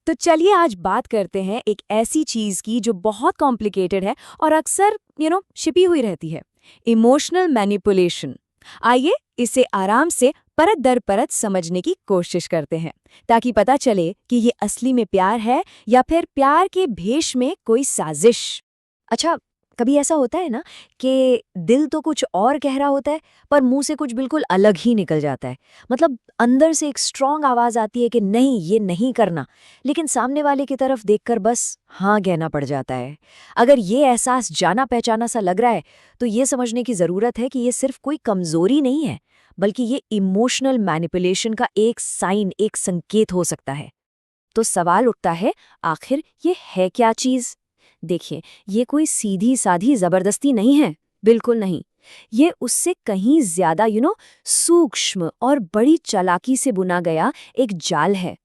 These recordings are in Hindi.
तो चलिए आज बात करते हैं एक ऐसी चीज की जो बहुत कॉम्प्लिकेटेड है और अक्सर छिपी हुई रहती है। Emotional manipulation. आइए इसे आराम से परत दर परत समझने की कोशिश करते हैं ताकि पता चले कि ये असली में प्यार है या फिर प्यार के भेष में कोई साजिश। अच्छा, कभी ऐसा होता है ना कि दिल तो कुछ और कह रहा होता है पर मुंह से कुछ बिल्कुल अलग ही निकल जाता है। मतलब अंदर से एक स्ट्रांग आवाज आती है कि नहीं, ये नहीं करना, लेकिन सामने वाले की तरफ देखकर बस हाँ कहना पड़ जाता है। अगर ये एहसास जाना पहचाना सा लग रहा है तो ये समझने की जरूरत है कि ये सिर्फ कोई कमजोरी नहीं है, बल्कि ये इमोशनल मैनिपुलेशन का एक साइन, एक संकेत हो सकता है। तो सवाल उठता है, आखिर ये है क्या चीज? देखिए, ये कोई सीधी साधी जबरदस्ती नहीं है, बिल्कुल नहीं। ये उससे कहीं ज्यादा सूक्ष्म और बड़ी चालाकी से बुना गया एक जाल है।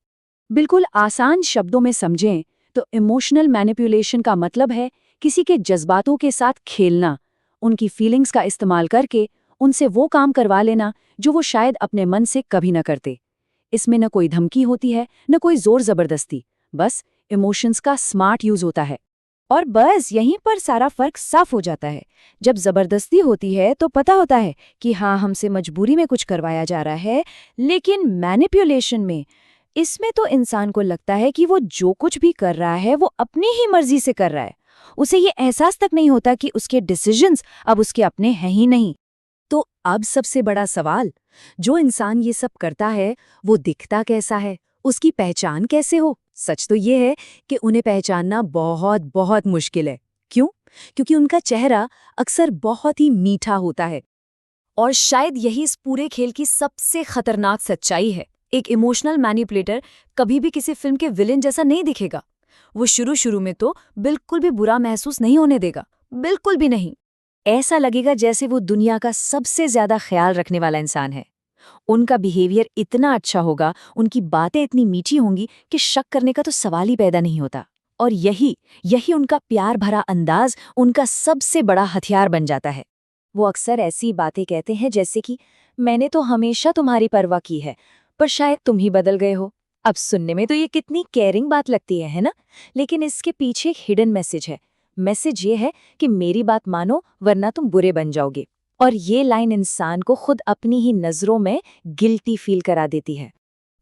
बिल्कुल आसान शब्दों में समझें तो इमोशनल मैनिपुलेशन का मतलब है किसी के जज्बातों के साथ खेलना, उनकी फीलिंग्स का इस्तेमाल करके उनसे वो काम करवा लेना जो वो शायद अपने मन से कभी न करते। इसमें न कोई धमकी होती है, न कोई जोर जबरदस्ती, बस इमोशंस का स्मार्ट यूज होता है। और बस यहीं पर सारा फर्क साफ हो जाता है। जब जबरदस्ती होती है तो पता होता है कि हाँ, हमसे मजबूरी में कुछ करवाया जा रहा है, लेकिन मैनिपुलेशन में इसमें तो इंसान को लगता है कि वो जो कुछ भी कर रहा है वो अपनी ही मर्जी से कर रहा है। उसे ये एहसास तक नहीं होता कि उसके डिसीजंस अब उसके अपने हैं ही नहीं। तो अब सबसे बड़ा सवाल, जो इंसान ये सब करता है वो दिखता कैसा है, उसकी पहचान कैसे हो? सच तो ये है कि उन्हें पहचानना बहुत बहुत मुश्किल है। क्यों? क्योंकि उनका चेहरा अक्सर बहुत ही मीठा होता है। और शायद यही इस पूरे खेल की सबसे खतरनाक सच्चाई है। एक इमोशनल मैनिपुलेटर कभी भी किसी फिल्म के विलेन जैसा नहीं दिखेगा। वो शुरू शुरू में तो बिल्कुल भी बुरा महसूस नहीं होने देगा, बिल्कुल भी नहीं। ऐसा लगेगा जैसे वो दुनिया का सबसे ज्यादा ख्याल रखने वाला इंसान है। उनका बिहेवियर इतना अच्छा होगा, उनकी बातें इतनी मीठी होंगी कि शक करने का तो सवाल ही पैदा नहीं होता। और यही यही उनका प्यार भरा अंदाज उनका सबसे बड़ा हथियार बन जाता है। वो अक्सर ऐसी बातें कहते हैं जैसे कि मैंने तो हमेशा तुम्हारी परवाह की है, पर शायद तुम ही बदल गए हो। अब सुनने में तो ये कितनी केयरिंग बात लगती है ना? लेकिन इसके पीछे एक हिडन मैसेज है। मैसेज ये है कि मेरी बात मानो वरना तुम बुरे बन जाओगे। और ये लाइन इंसान को खुद अपनी ही नजरों में गिल्टी फील करा देती है।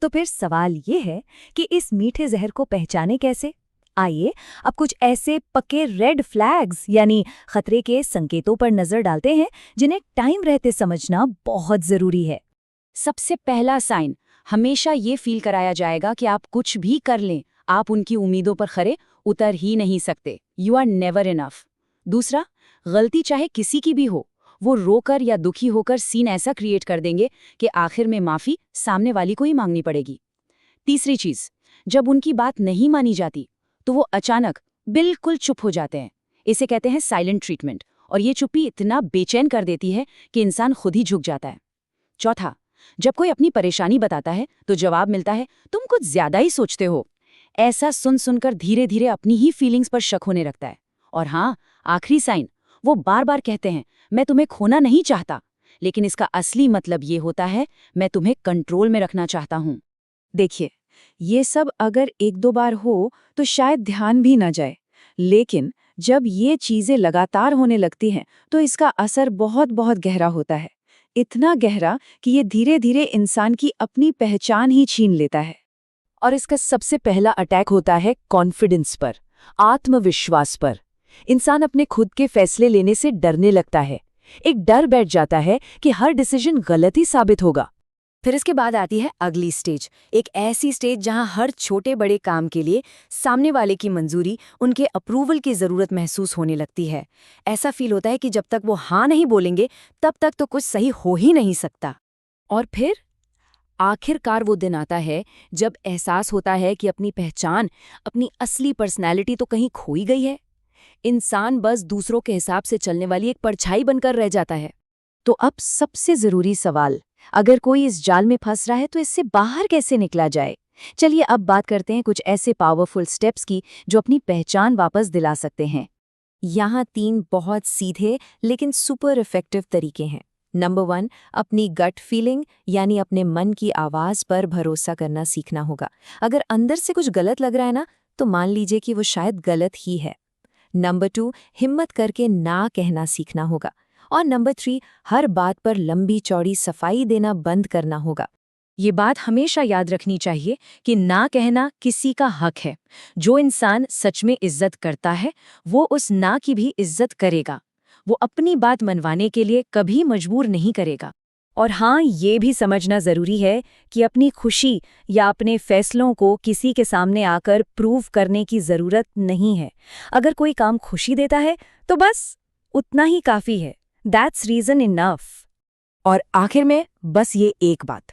तो फिर सवाल ये है कि इस मीठे जहर को पहचाने कैसे? आइए अब कुछ ऐसे पक्के रेड फ्लैग्स यानी खतरे के संकेतों पर नजर डालते हैं जिन्हें टाइम रहते समझना बहुत जरूरी है। सबसे पहला साइन, हमेशा ये फील कराया जाएगा कि आप कुछ भी कर लें, आप उनकी उम्मीदों पर खरे उतर ही नहीं सकते। You are never enough. दूसरा, गलती चाहे किसी की भी हो, वो रोकर या दुखी होकर सीन ऐसा क्रिएट कर देंगे कि आखिर में माफी सामने वाली को ही मांगनी पड़ेगी। तीसरी चीज, जब उनकी बात नहीं मानी जाती तो वो अचानक बिल्कुल चुप हो जाते हैं। इसे कहते हैं साइलेंट ट्रीटमेंट, और ये चुप्पी इतना बेचैन कर देती है कि इंसान खुद ही झुक जाता है। चौथा, जब कोई अपनी परेशानी बताता है तो जवाब मिलता है तुम कुछ ज्यादा ही सोचते हो। ऐसा सुन सुनकर धीरे धीरे अपनी ही फीलिंग्स पर शक होने लगता है। और हाँ, आखिरी साइन, वो बार बार कहते हैं मैं तुम्हें खोना नहीं चाहता, लेकिन इसका असली मतलब ये होता है मैं तुम्हें कंट्रोल में रखना चाहता हूँ। देखिए, ये सब अगर एक दो बार हो तो शायद ध्यान भी न जाए, लेकिन जब ये चीजें लगातार होने लगती हैं तो इसका असर बहुत बहुत गहरा होता है। इतना गहरा कि ये धीरे धीरे इंसान की अपनी पहचान ही छीन लेता है। और इसका सबसे पहला अटैक होता है कॉन्फिडेंस पर, आत्मविश्वास पर। इंसान अपने खुद के फैसले लेने से डरने लगता है। एक डर बैठ जाता है कि हर डिसीजन गलत ही साबित होगा। फिर इसके बाद आती है अगली स्टेज, एक ऐसी स्टेज जहां हर छोटे बड़े काम के लिए सामने वाले की मंजूरी, उनके अप्रूवल की जरूरत महसूस होने लगती है। ऐसा फील होता है कि जब तक वो हाँ नहीं बोलेंगे तब तक तो कुछ सही हो ही नहीं सकता। और फिर आखिरकार वो दिन आता है जब एहसास होता है कि अपनी पहचान, अपनी असली पर्सनैलिटी तो कहीं खोई गई है। इंसान बस दूसरों के हिसाब से चलने वाली एक परछाई बनकर रह जाता है। तो अब सबसे जरूरी सवाल, अगर कोई इस जाल में फंस रहा है तो इससे बाहर कैसे निकला जाए? चलिए अब बात करते हैं कुछ ऐसे पावरफुल स्टेप्स की जो अपनी पहचान वापस दिला सकते हैं। यहाँ 3 बहुत सीधे लेकिन सुपर इफेक्टिव तरीके हैं। नंबर 1, अपनी गट फीलिंग यानी अपने मन की आवाज़ पर भरोसा करना सीखना होगा। अगर अंदर से कुछ गलत लग रहा है ना, तो मान लीजिए कि वो शायद गलत ही है। नंबर 2, हिम्मत करके ना कहना सीखना होगा। और नंबर 3, हर बात पर लंबी चौड़ी सफाई देना बंद करना होगा। ये बात हमेशा याद रखनी चाहिए कि ना कहना किसी का हक है। जो इंसान सच में इज्जत करता है, वो उस ना की भी इज्जत करेगा। वो अपनी बात मनवाने के लिए कभी मजबूर नहीं करेगा। और हाँ, ये भी समझना ज़रूरी है कि अपनी खुशी या अपने फैसलों को किसी के सामने आकर प्रूव करने की ज़रूरत नहीं है। अगर कोई काम खुशी देता है, तो बस उतना ही काफ़ी है। That's reason enough. और आखिर में बस ये एक बात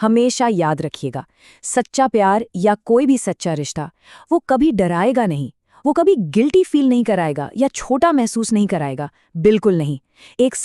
हमेशा याद रखिएगा, सच्चा प्यार या कोई भी सच्चा रिश्ता वो कभी डराएगा नहीं, वो कभी गिल्टी फील नहीं कराएगा या छोटा महसूस नहीं कराएगा, बिल्कुल नहीं। एक